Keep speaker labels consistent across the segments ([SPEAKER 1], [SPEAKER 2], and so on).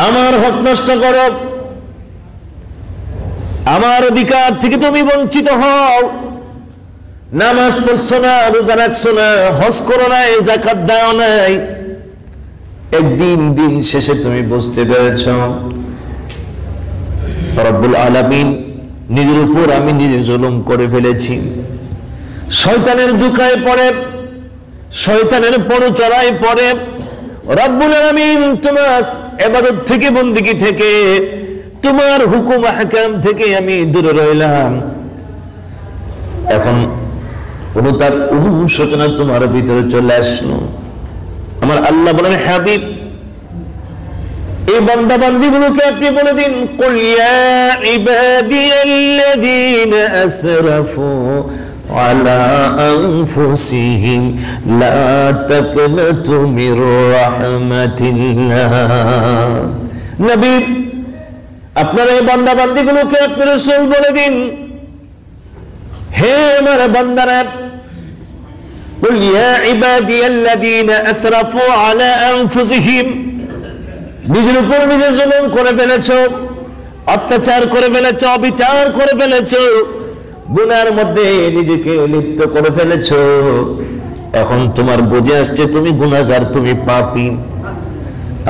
[SPEAKER 1] আমার হক নষ্ট করো, আমার অধিকার থেকে তুমি বঞ্চিত হও, নামাজ পড়ছো না, রোজা রাখছো না, হজ করো না, যাকাত দাও নাই, একদিন দিন শেষে তুমি বুঝতে পেরেছ রব্বুল আলামিন নিজের উপর আমি নিজে জুলুম করে ফেলেছি। শয়তানের দুকায় পড়ে, শয়তানের পরচরায় পড়ে রব্বুল আলামিন তোমার ইবাদত থেকে, বন্দেগী থেকে, তোমার হুকুম আহকাম থেকে আমি দূরে রইলাম। এখন অনুতাপ অনুশোচনা তোমার ভিতরে চলে আসলো। আমার আল্লাহ বলেন, হাবিব এই বান্দা বান্দীগুলোকে আপনি বলে দিন, কুল ইয়া ইবাদিয়াল্লাযীনা আসরাফু আলা আনফুসিহিম লা তাকনাতু মির রাহমাতিল্লাহ। নবী আপনারা এই বান্দা বান্দীগুলোকে আপনি রাসূল বলে দিন, হে আমার বান্দারা, কুল ইয়া ইবাদিয়াল্লাযীনা আসরাফু আলা আনফুসিহিম, নিজের উপর নিজে জুলুম করে ফেলেছো, অত্যাচার করে ফেলেছো, অবিচার করে ফেলেছো, গুনার মধ্যে নিজেকে লিপ্ত করে ফেলেছো। এখন তোমার বুঝে আসছে তুমি গুনাহগার, তুমি পাপী।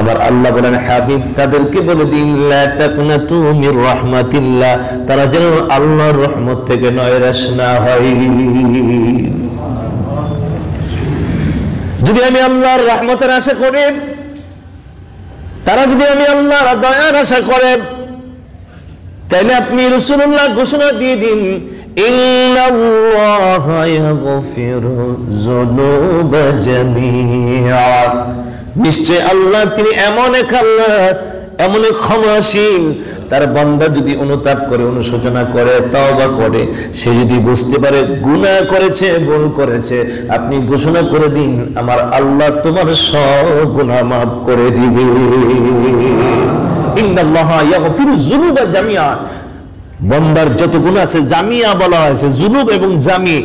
[SPEAKER 1] আমার আল্লাহ বলেন, হাবিব তাদেরকে বলে দিন, লা তাকনাতু মির রাহমাতিল্লাহ, তারা যেন আল্লাহর রহমত থেকে নয়রাশ না হয়। যদি আমি আল্লাহর রহমতের আশা করি, তারা যদি আমি আল্লাহর দয়ার আশা করে, তাহলে আপনি রাসূলুল্লাহ ঘোষণা দিয়ে দিন, ইন্নাল্লাহা ইয়াগফিরু যুনুবা জামিআ, নিশ্চয় আল্লাহ তিনি এমন এক আল্লাহ, এমন এক ক্ষমাশীল, তার বান্দা যদি অনুতাপ করে, অনুশোচনা করে, তওবা করে, সে যদি বুঝতে পারে গুনাহ করেছে, ভুল করেছে, আপনি ঘোষণা করে দিন আমার আল্লাহ তোমার সব গুনাহ মাফ করে দিবে। ইন্নাল্লাহা ইয়াগফিরু যুনুবা জামিআ, বান্দার যত গুনাহ আছে, জামিয়া বলা হয়েছে, যুনুব এবং জামি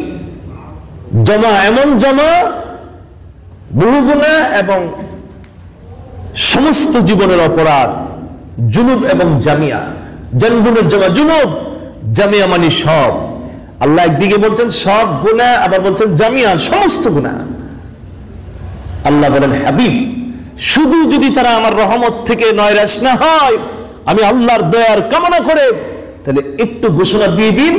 [SPEAKER 1] জমা, এমন জমা বহু গুনাহ এবং সমস্ত জীবনের অপরাধ, জুনুব এবং জামিয়া, জানবুনের জমা জুনুব, জামিয়া মানে সব। আল্লাহ একদিকে বলছেন সব গুনাহ, আবার বলছেন জামিয়া, সমস্ত গুনাহ। আল্লাহ বলেন, হাবিব শুধু যদি তারা আমার রহমত থেকে নয়রাশ না হয়, আমি আল্লাহর দয়ার কামনা করে, তাহলে একটু ঘোষণা দিয়ে দিন,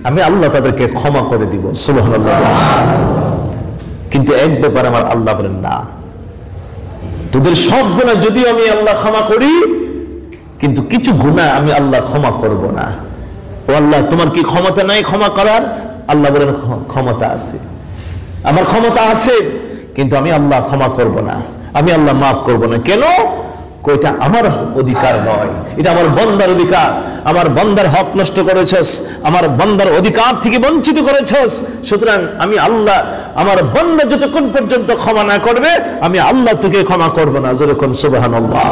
[SPEAKER 1] আমি আল্লাহ তাদেরকে ক্ষমা করে দিব। সুবহানাল্লাহ। কিন্তু এক ব্যাপার আমার আল্লাহ বলেন, না, তোদের সব গুনাহ যদিও আমি আল্লাহ ক্ষমা করি, কিন্তু কিছু গুনাহ আমি আল্লাহ ক্ষমা করব না। ও আল্লাহ, তোমার কি ক্ষমতা নাই ক্ষমা করার? আল্লাহ বলেন, ক্ষমতা আছে, আমার ক্ষমতা আছে, কিন্তু আমি আল্লাহ ক্ষমা করব না, আমি আল্লাহ মাফ করব না। কেন? এটা আমার অধিকার নয়, এটা আমার বান্দার অধিকার। আমার বান্দার হক নষ্ট করেছস, আমার বান্দার অধিকার থেকে বঞ্চিত করেছস, সুতরাং আমি আল্লাহ, আমার বান্দা যতক্ষণ পর্যন্ত ক্ষমা না করবে, আমি আল্লাহ তোকে ক্ষমা করব না। যেরকম সুবহানাল্লাহ।